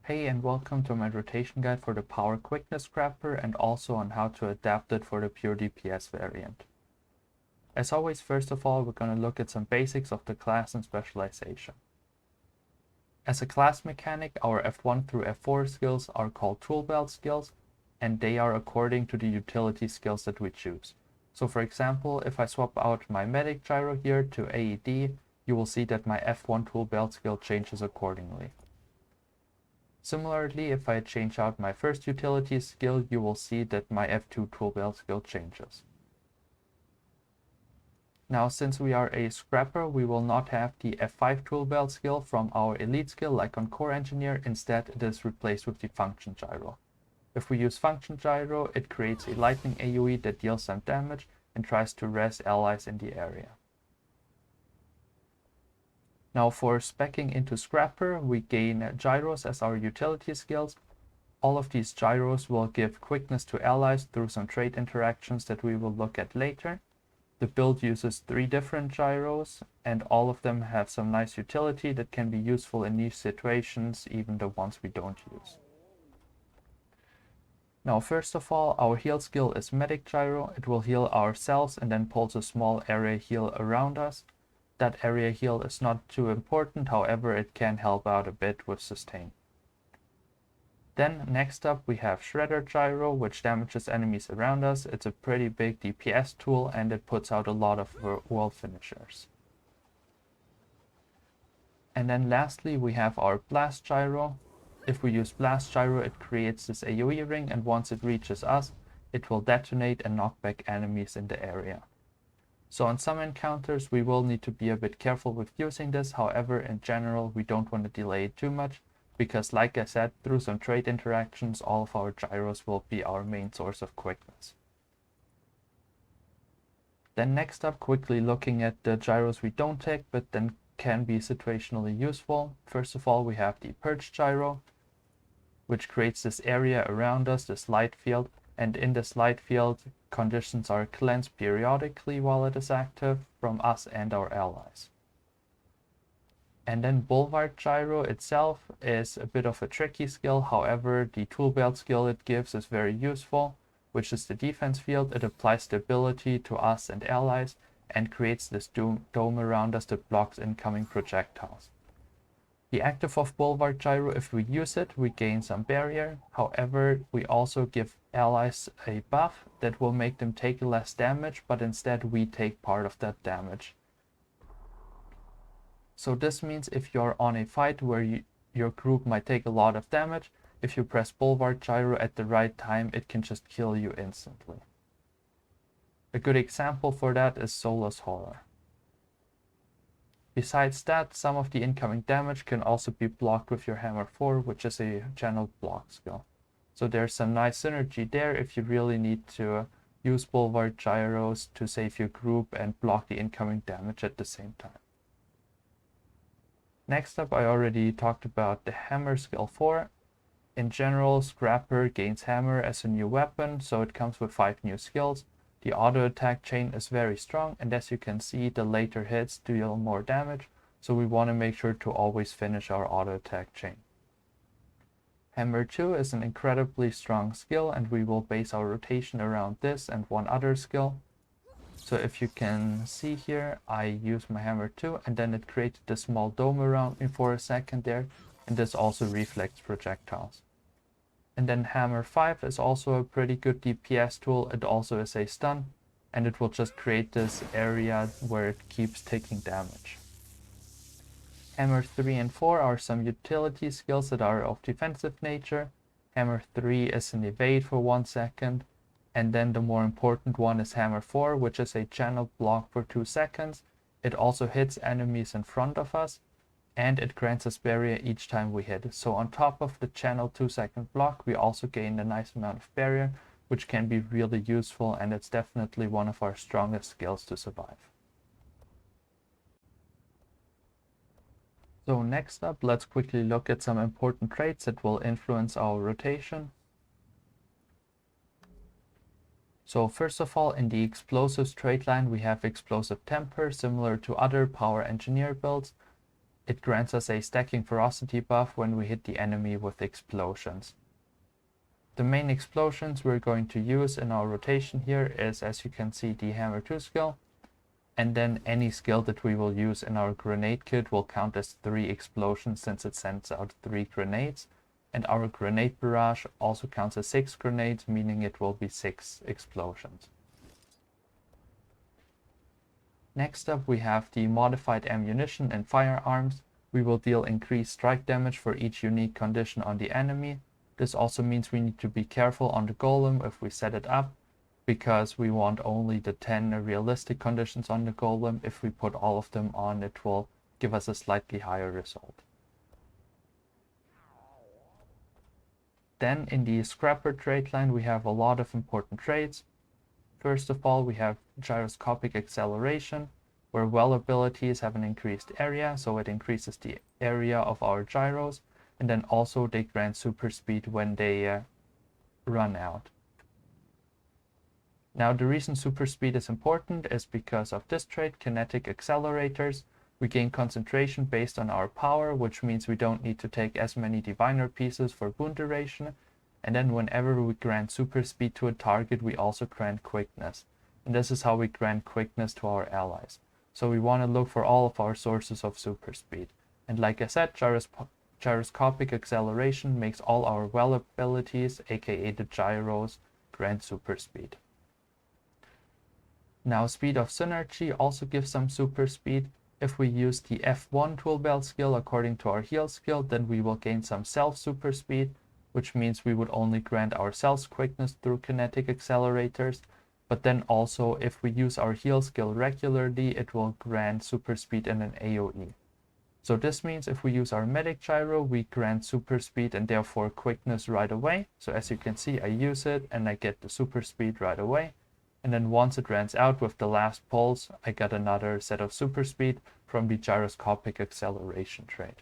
Hey, and welcome to my rotation guide for the power quickness scrapper and also on how to adapt it for the pure DPS variant. As always, first of all, we're going to look at some basics of the class and specialization. As a class mechanic, our F1 through F4 skills are called Toolbelt skills, and they are according to the utility skills that we choose. So for example, if I swap out my medic gyro here to AED, you will see that my F1 Toolbelt skill changes accordingly. Similarly, if I change out my first utility skill, you will see that my F2 Toolbelt skill changes. Now, since we are a scrapper, we will not have the F5 Toolbelt skill from our elite skill like on Core Engineer. Instead, it is replaced with the Function Gyro. If we use Function Gyro, it creates a lightning AoE that deals some damage and tries to res allies in the area. Now for speccing into Scrapper, we gain Gyros as our utility skills. All of these Gyros will give quickness to allies through some trait interactions that we will look at later. The build uses 3 different Gyros, and all of them have some nice utility that can be useful in niche situations, even the ones we don't use. Now first of all, our heal skill is Medic Gyro. It will heal ourselves and then pulls a small area heal around us. That area heal is not too important, however it can help out a bit with sustain. Then next up we have Shredder Gyro, which damages enemies around us. It's a pretty big DPS tool and it puts out a lot of world finishers. And then lastly we have our Blast Gyro. If we use Blast Gyro, it creates this AoE ring, and once it reaches us, it will detonate and knock back enemies in the area. So on some encounters, we will need to be a bit careful with using this. However, in general, we don't want to delay it too much because, like I said, through some trait interactions, all of our gyros will be our main source of quickness. Then next up, quickly looking at the gyros we don't take, but then can be situationally useful. First of all, we have the Purge Gyro, which creates this area around us, this light field, and in this light field, conditions are cleansed periodically while it is active from us and our allies. And then Bulwark Gyro itself is a bit of a tricky skill, however the Toolbelt skill it gives is very useful, which is the defense field. It applies stability to us and allies and creates this dome around us that blocks incoming projectiles. The active of Bulwark Gyro, if we use it, we gain some barrier. However, we also give allies a buff that will make them take less damage, but instead we take part of that damage. So this means if you're on a fight where your group might take a lot of damage, if you press Bulwark Gyro at the right time, it can just kill you instantly. A good example for that is Soulless Horror. Besides that, some of the incoming damage can also be blocked with your Hammer 4, which is a channeled block skill. So there's some nice synergy there if you really need to use Bulwark Gyros to save your group and block the incoming damage at the same time. Next up, I already talked about the Hammer skill 4. In general, Scrapper gains Hammer as a new weapon, so it comes with 5 new skills. The auto attack chain is very strong, and as you can see, the later hits deal more damage, so we want to make sure to always finish our auto attack chain. Hammer 2 is an incredibly strong skill, and we will base our rotation around this and one other skill. So if you can see here, I use my Hammer 2, and then it created this small dome around me for a second there, and this also reflects projectiles. And then Hammer 5 is also a pretty good DPS tool. It also is a stun, and it will just create this area where it keeps taking damage. Hammer 3 and 4 are some utility skills that are of defensive nature. Hammer 3 is an evade for 1 second, and then the more important one is Hammer 4, which is a channel block for 2 seconds. It also hits enemies in front of us, and it grants us barrier each time we hit. So on top of the channel 2-second block, we also gain a nice amount of barrier, which can be really useful, and it's definitely one of our strongest skills to survive. So next up, let's quickly look at some important traits that will influence our rotation. So first of all, in the explosives trait line, we have explosive temper, similar to other power engineer builds. it grants us a stacking ferocity buff when we hit the enemy with explosions. The main explosions we're going to use in our rotation here is, as you can see, the Hammer 2 skill, and then any skill that we will use in our grenade kit will count as 3 explosions since it sends out 3 grenades, and our grenade barrage also counts as 6 grenades, meaning it will be 6 explosions. Next up we have the modified ammunition and firearms. We will deal increased strike damage for each unique condition on the enemy. This also means we need to be careful on the golem if we set it up, because we want only the 10 realistic conditions on the golem. If we put all of them on, it will give us a slightly higher result. Then in the scrapper trait line we have a lot of important traits. First of all, we have gyroscopic acceleration, where well abilities have an increased area, so it increases the area of our gyros, and then also they grant super speed when they run out. Now the reason super speed is important is because of this trait, kinetic accelerators. We gain concentration based on our power, which means we don't need to take as many diviner pieces for wound duration. And then whenever we grant super speed to a target, we also grant quickness. And this is how we grant quickness to our allies. So we want to look for all of our sources of super speed. And like I said, gyroscopic acceleration makes all our well abilities, aka the gyros, grant super speed. Now speed of synergy also gives some super speed. If we use the F1 Toolbelt skill according to our heal skill, then we will gain some self super speed, which means we would only grant ourselves quickness through kinetic accelerators. But then also if we use our heal skill regularly, it will grant super speed in an AoE. So this means if we use our medic gyro, we grant super speed and therefore quickness right away. So as you can see, I use it and I get the super speed right away. And then once it runs out with the last pulse, I got another set of super speed from the gyroscopic acceleration trait.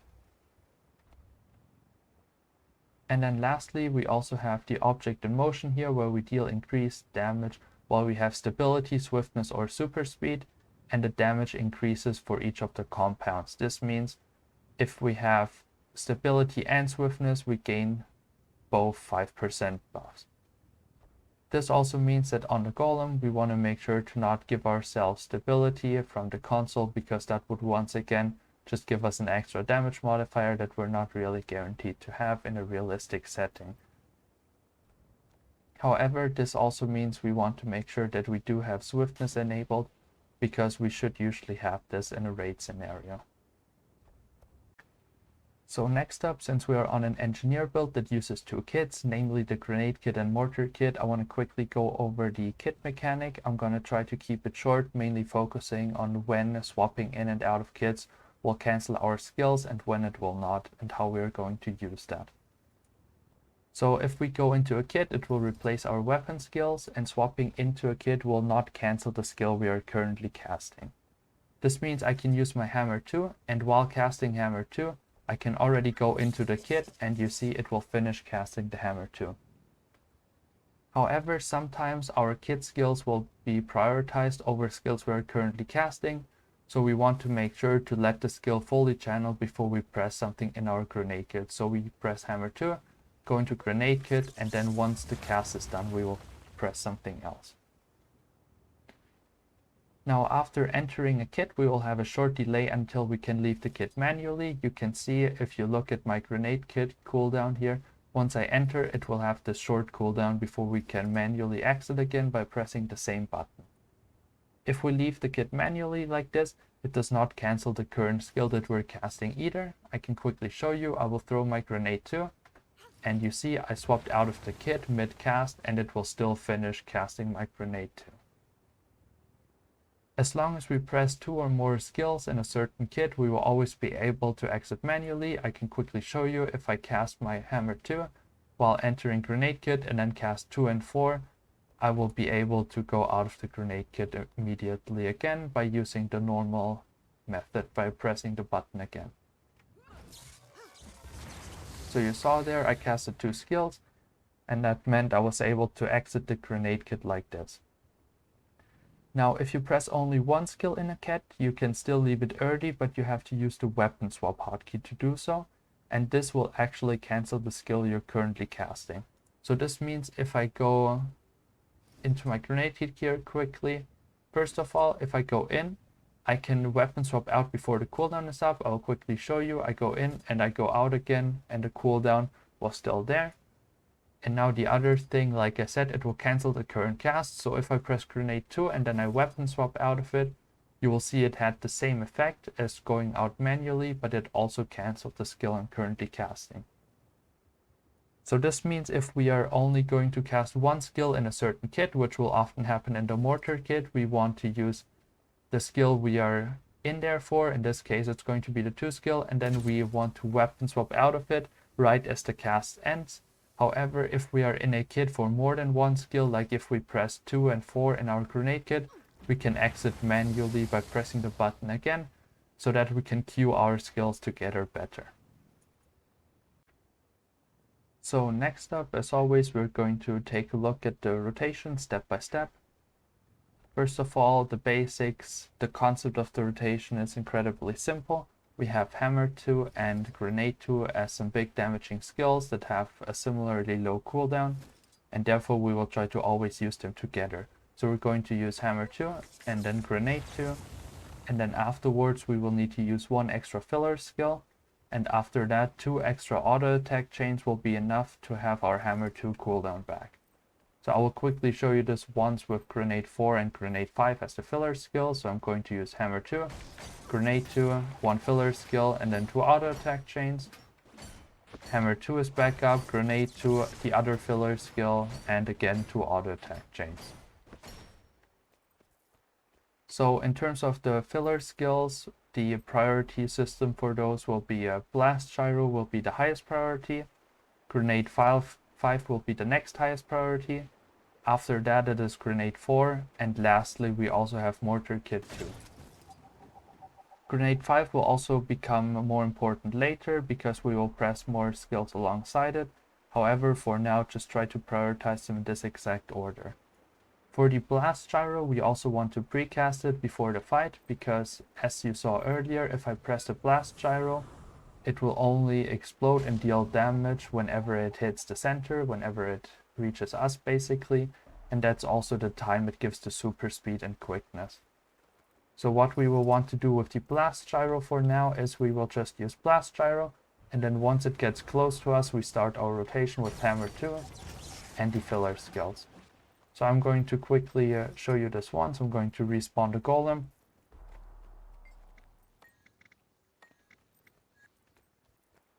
And then lastly, we also have the object in motion here, where we deal increased damage while we have stability, swiftness, or super speed, and the damage increases for each of the compounds. This means if we have stability and swiftness, we gain both 5% buffs. This also means that on the golem, we want to make sure to not give ourselves stability from the console, because that would once again just give us an extra damage modifier that we're not really guaranteed to have in a realistic setting. However, this also means we want to make sure that we do have swiftness enabled, because we should usually have this in a raid scenario. So next up, since we are on an engineer build that uses 2 kits, namely the grenade kit and mortar kit, I want to quickly go over the kit mechanic. I'm going to try to keep it short, mainly focusing on when swapping in and out of kits will cancel our skills and when it will not, and how we are going to use that. So if we go into a kit, it will replace our weapon skills, and swapping into a kit will not cancel the skill we are currently casting. This means I can use my Hammer 2, and while casting Hammer 2, I can already go into the kit and you see it will finish casting the Hammer 2. However, sometimes our kit skills will be prioritized over skills we are currently casting, so we want to make sure to let the skill fully channel before we press something in our grenade kit. So we press Hammer 2, go into grenade kit, and then once the cast is done, we will press something else. Now after entering a kit, we will have a short delay until we can leave the kit manually. You can see if you look at my grenade kit cooldown here, once I enter, it will have this short cooldown before we can manually exit again by pressing the same button. If we leave the kit manually like this, it does not cancel the current skill that we're casting either. I can quickly show you. I will throw my grenade 2, and you see I swapped out of the kit mid-cast, and it will still finish casting my grenade 2. As long as we press 2 or more skills in a certain kit, we will always be able to exit manually. I can quickly show you if I cast my Hammer 2 while entering grenade kit and then cast 2 and 4, I will be able to go out of the grenade kit immediately again by using the normal method by pressing the button again. So you saw there I casted 2 skills, and that meant I was able to exit the grenade kit like this. Now, if you press only one skill in a kit, you can still leave it early, but you have to use the weapon swap hotkey to do so, and this will actually cancel the skill you're currently casting. So this means if I go into my grenade kit here quickly, first of all, if I go in, I can weapon swap out before the cooldown is up. I'll quickly show you. I go in and I go out again, and the cooldown was still there. And now the other thing, like I said, it will cancel the current cast. So if I press grenade 2 and then I weapon swap out of it, you will see it had the same effect as going out manually, but it also canceled the skill I'm currently casting. So this means if we are only going to cast one skill in a certain kit, which will often happen in the mortar kit, we want to use the skill we are in there for. In this case, it's going to be the 2 skill, and then we want to weapon swap out of it right as the cast ends. However, if we are in a kit for more than one skill, like if we press 2 and 4 in our grenade kit, we can exit manually by pressing the button again, so that we can queue our skills together better. So next up, as always, we're going to take a look at the rotation step by step. First of all, the basics. The concept of the rotation is incredibly simple. We have Hammer 2 and Grenade 2 as some big damaging skills that have a similarly low cooldown, and therefore we will try to always use them together. So we're going to use Hammer 2 and then Grenade 2, and then afterwards we will need to use one extra filler skill, and after that 2 extra auto attack chains will be enough to have our Hammer 2 cooldown back. So I will quickly show you this once with Grenade 4 and Grenade 5 as the filler skill. So I'm going to use Hammer 2, Grenade 2, 1 filler skill, and then 2 auto attack chains. Hammer 2 is back up, Grenade 2, the other filler skill, and again 2 auto attack chains. So in terms of the filler skills, the priority system for those will be Blast Gyro will be the highest priority, Grenade 5 will be the next highest priority. After that it is Grenade 4, and lastly we also have Mortar Kit 2. Grenade 5 will also become more important later because we will press more skills alongside it. However, for now just try to prioritize them in this exact order. For the Blast Gyro, we also want to precast it before the fight because, as you saw earlier, if I press the Blast Gyro, it will only explode and deal damage whenever it hits the center, whenever it reaches us basically, and that's also the time it gives the super speed and quickness. So what we will want to do with the Blast Gyro for now is we will just use Blast Gyro, and then once it gets close to us we start our rotation with Hammer 2 and the filler skills. So I'm going to quickly show you this once. I'm going to respawn the Golem.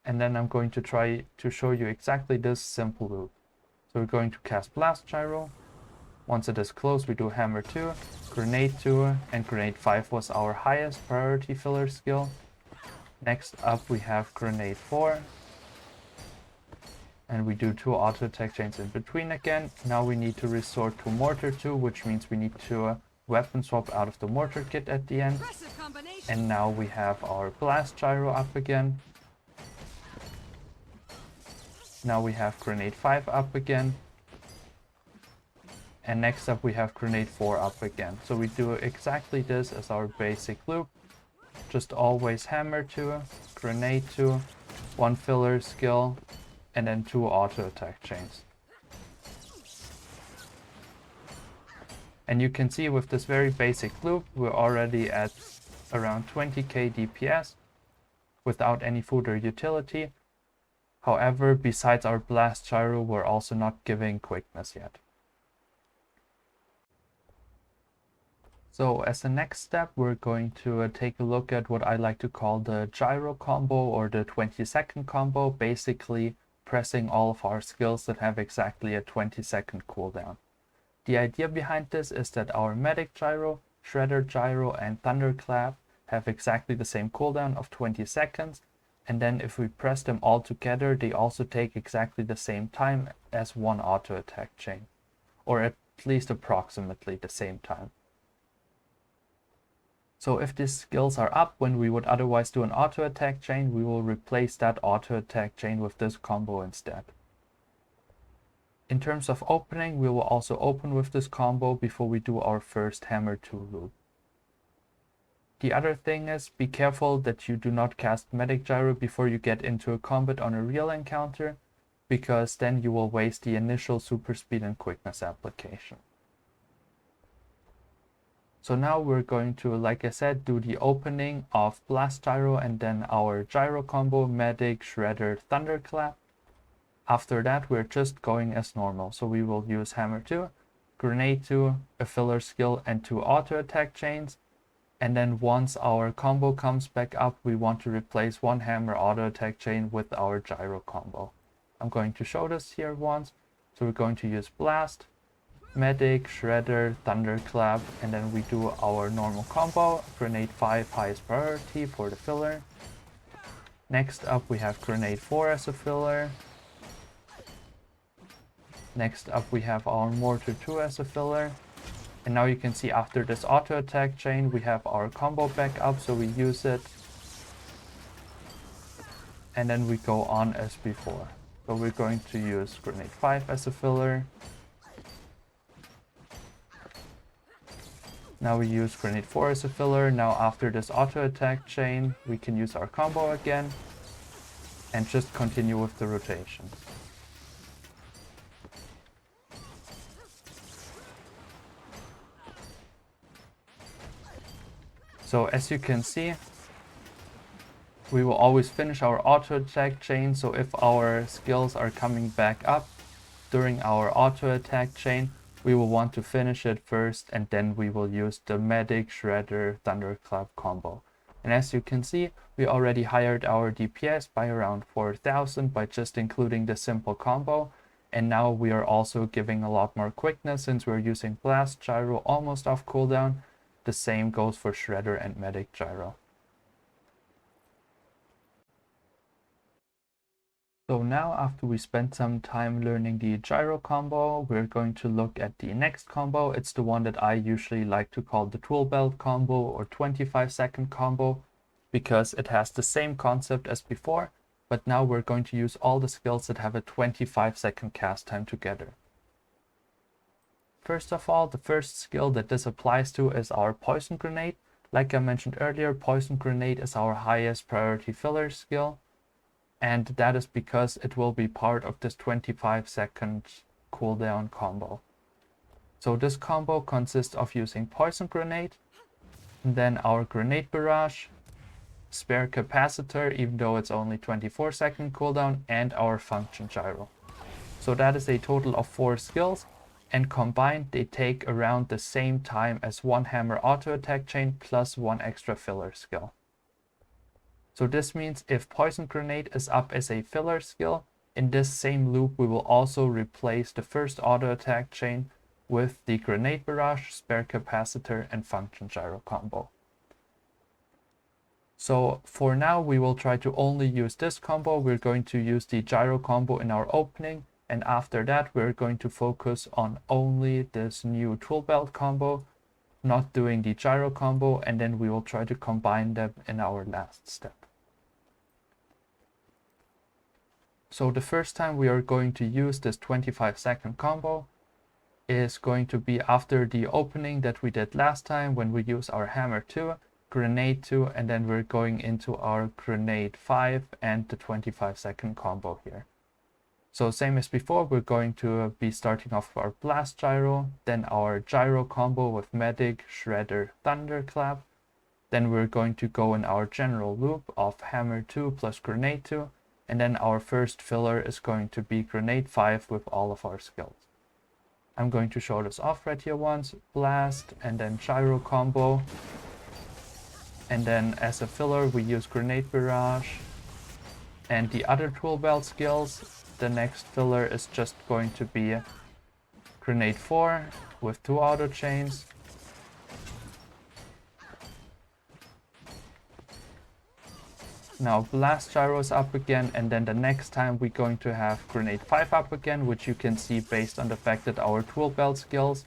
And then I'm going to try to show you exactly this simple loop. So we're going to cast Blast Gyro. Once it is close, we do Hammer 2, Grenade 2, and Grenade 5 was our highest priority filler skill. Next up we have Grenade 4. And we do 2 auto attack chains in between again. Now we need to resort to Mortar 2, which means we need to weapon swap out of the Mortar Kit at the end. And now we have our Blast Gyro up again. Now we have Grenade 5 up again. And next up we have Grenade 4 up again. So we do exactly this as our basic loop. Just always Hammer 2, Grenade 2, 1 filler skill, and then 2 auto attack chains. And you can see with this very basic loop, we're already at around 20k DPS without any food or utility. However, besides our Blast Gyro, we're also not giving quickness yet. So as the next step, we're going to take a look at what I like to call the Gyro combo or the 20-second combo, basically pressing all of our skills that have exactly a 20-second cooldown. The idea behind this is that our Medic Gyro, Shredder Gyro, and Thunderclap have exactly the same cooldown of 20 seconds, and then if we press them all together, they also take exactly the same time as one auto attack chain, or at least approximately the same time. So if these skills are up when we would otherwise do an auto attack chain, we will replace that auto attack chain with this combo instead. In terms of opening, we will also open with this combo before we do our first hammer 2 loop. The other thing is, be careful that you do not cast Medic Gyro before you get into a combat on a real encounter, because then you will waste the initial super speed and quickness application. So now we're going to, like I said, do the opening of Blast Gyro and then our Gyro combo, Medic, Shredder, Thunderclap. After that, we're just going as normal. So we will use Hammer 2, Grenade 2, a filler skill, and 2 auto attack chains. And then once our combo comes back up, we want to replace 1 hammer auto attack chain with our Gyro combo. I'm going to show this here once. So we're going to use Blast, Medic, Shredder, Thunderclap, and then we do our normal combo, Grenade 5 highest priority for the filler. Next up we have Grenade 4 as a filler. Next up we have our Mortar 2 as a filler. And now you can see after this auto attack chain we have our combo back up, so we use it. And then we go on as before. So we're going to use Grenade 5 as a filler. Now we use Grenade 4 as a filler. Now after this auto attack chain we can use our combo again and just continue with the rotation. So as you can see, we will always finish our auto attack chain. So if our skills are coming back up during our auto attack chain, we will want to finish it first, and then we will use the Medic, Shredder, Thunderclap combo. And as you can see, we already hired our DPS by around 4000 by just including the simple combo. And now we are also giving a lot more quickness since we're using Blast Gyro almost off cooldown. The same goes for Shredder and Medic Gyro. So now after we spent some time learning the Gyro combo, we're going to look at the next combo. It's the one that I usually like to call the Toolbelt combo or 25-second combo, because it has the same concept as before, but now we're going to use all the skills that have a 25-second cast time together. First of all, the first skill that this applies to is our Poison Grenade. Like I mentioned earlier, Poison Grenade is our highest priority filler skill, and that is because it will be part of this 25-second cooldown combo. So this combo consists of using Poison Grenade, and then our Grenade Barrage, Spare Capacitor, even though it's only 24-second cooldown, and our Function Gyro. So that is a total of 4 skills. And combined they take around the same time as 1 hammer auto attack chain plus 1 extra filler skill. So this means if Poison Grenade is up as a filler skill, in this same loop we will also replace the first auto attack chain with the Grenade Barrage, Spare Capacitor, and Function Gyro combo. So for now we will try to only use this combo. We're going to use the Gyro combo in our opening. And after that, we're going to focus on only this new Toolbelt combo, not doing the Gyro combo, and then we will try to combine them in our last step. So the first time we are going to use this 25-second combo is going to be after the opening that we did last time, when we use our Hammer 2, Grenade 2, and then we're going into our Grenade 5 and the 25-second combo here. So same as before, we're going to be starting off with our Blast Gyro, then our Gyro combo with Medic, Shredder, Thunderclap. Then we're going to go in our general loop of Hammer 2 plus Grenade 2, and then our first filler is going to be Grenade 5 with all of our skills. I'm going to show this off right here once, Blast, and then Gyro combo. And then as a filler we use Grenade Barrage. And the other Toolbelt skills, the next filler is just going to be Grenade 4 with 2 auto chains. Now Blast Gyro is up again, and then the next time we're going to have Grenade 5 up again, which you can see based on the fact that our Toolbelt skills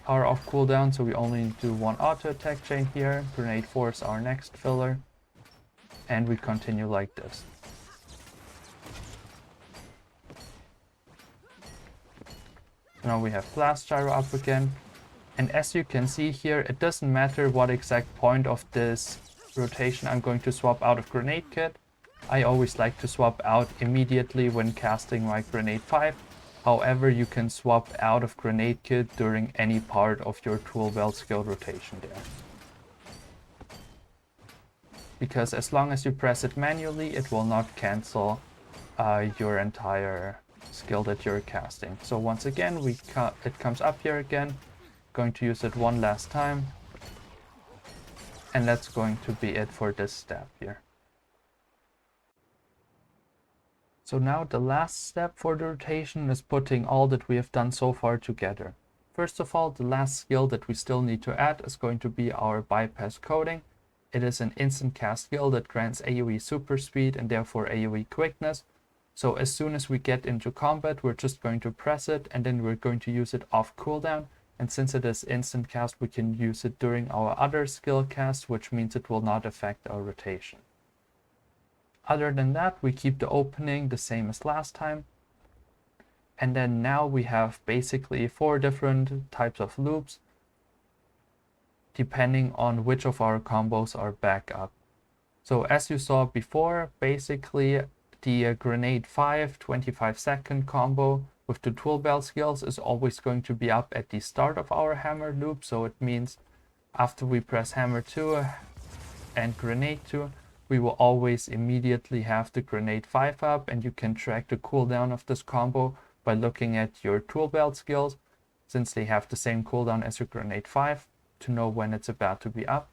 are off cooldown, so we only need to do 1 auto attack chain here. Grenade 4 is our next filler, and we continue like this. Now we have blast gyro up again. And as you can see here, it doesn't matter what exact point of this rotation I'm going to swap out of grenade kit. I always like to swap out immediately when casting my grenade 5. However, you can swap out of grenade kit during any part of your Toolbelt skill rotation there. Because as long as you press it manually, it will not cancel your entire skill that you're casting. So once again, it comes up here again. Going to use it one last time. And that's going to be it for this step here. So now the last step for the rotation is putting all that we have done so far together. First of all, the last skill that we still need to add is going to be our bypass coating. It is an instant cast skill that grants AoE super speed and therefore AoE quickness. So as soon as we get into combat, we're just going to press it and then we're going to use it off cooldown. And since it is instant cast, we can use it during our other skill cast, which means it will not affect our rotation. Other than that, we keep the opening the same as last time. And then now we have basically 4 different types of loops, depending on which of our combos are back up. So as you saw before, basically the grenade 5 25-second combo with the Toolbelt skills is always going to be up at the start of our hammer loop. So it means after we press hammer 2 and grenade 2, we will always immediately have the grenade 5 up, and you can track the cooldown of this combo by looking at your Toolbelt skills, since they have the same cooldown as your grenade 5, to know when it's about to be up.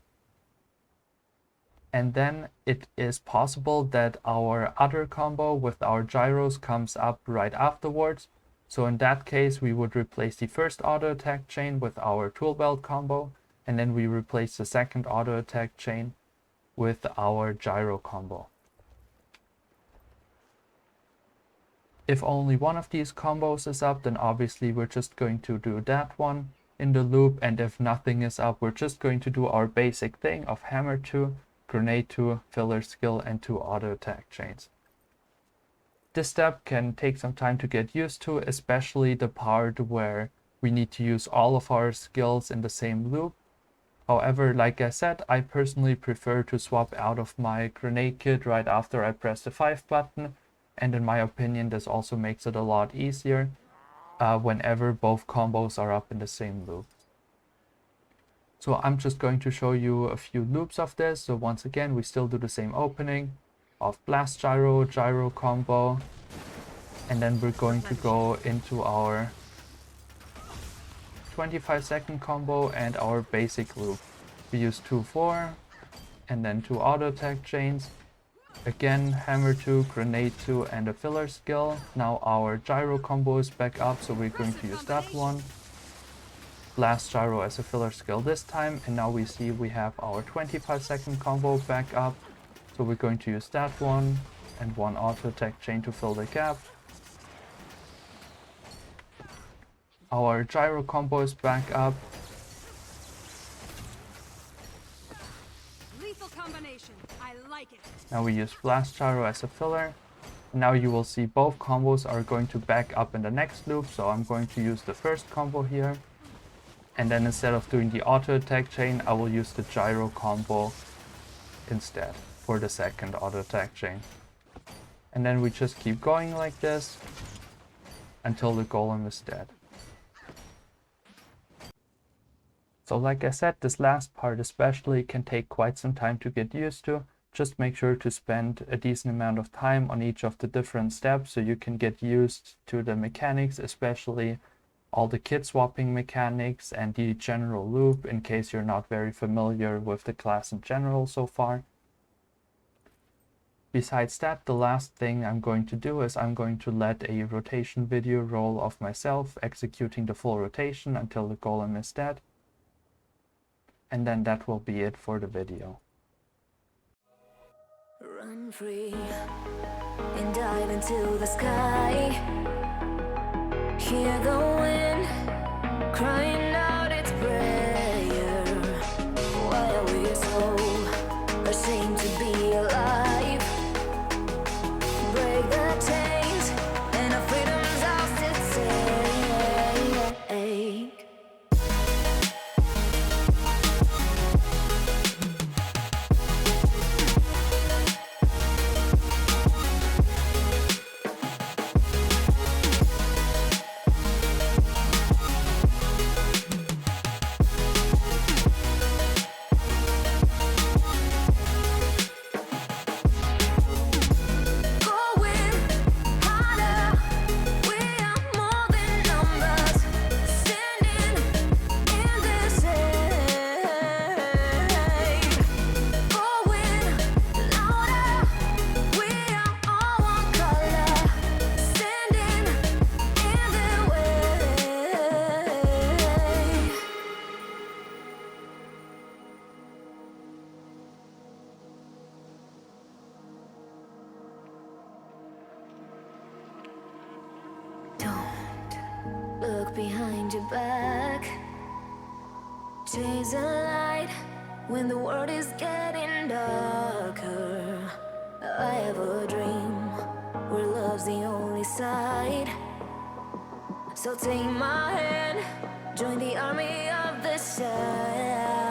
And then it is possible that our other combo with our gyros comes up right afterwards. So in that case, we would replace the first auto attack chain with our Toolbelt combo, and then we replace the second auto attack chain with our gyro combo. If only one of these combos is up, then obviously we're just going to do that one in the loop, and if nothing is up, we're just going to do our basic thing of hammer 2, grenade 2, filler skill, and 2 auto attack chains. This step can take some time to get used to, especially the part where we need to use all of our skills in the same loop. However, like I said, I personally prefer to swap out of my grenade kit right after I press the 5 button, and in my opinion this also makes it a lot easier whenever both combos are up in the same loop. So I'm just going to show you a few loops of this. So once again, we still do the same opening of blast gyro, gyro combo, and then we're going to go into our 25-second combo and our basic loop. We use 2-4 and then 2 auto attack chains. Again, hammer 2, grenade 2, and a filler skill. Now our gyro combo is back up, so we're going to use that one. Blast gyro as a filler skill this time, and now we see we have our 25-second combo back up, so we're going to use that one and 1 auto attack chain to fill the gap. Our gyro combo is back up. Lethal combination. I like it. Now we use blast gyro as a filler. Now you will see both combos are going to back up in the next loop, so I'm going to use the first combo here. And then instead of doing the auto attack chain, I will use the gyro combo instead for the second auto attack chain. And then we just keep going like this until the golem is dead. So like I said, this last part especially can take quite some time to get used to. Just make sure to spend a decent amount of time on each of the different steps so you can get used to the mechanics, especially all the kit swapping mechanics and the general loop, in case you're not very familiar with the class in general so far. Besides that, the last thing I'm going to do is I'm going to let a rotation video roll of myself executing the full rotation until the golem is dead. And then that will be it for the video. Run free and dive into the sky. Hear the wind crying out its prayer. Why are we so ashamed to be alive? Break the chains and our freedom's ours to take. behind your back. Chase a light when the world is getting darker. I have a dream where love's the only side. So take my hand, join the army of the shadows.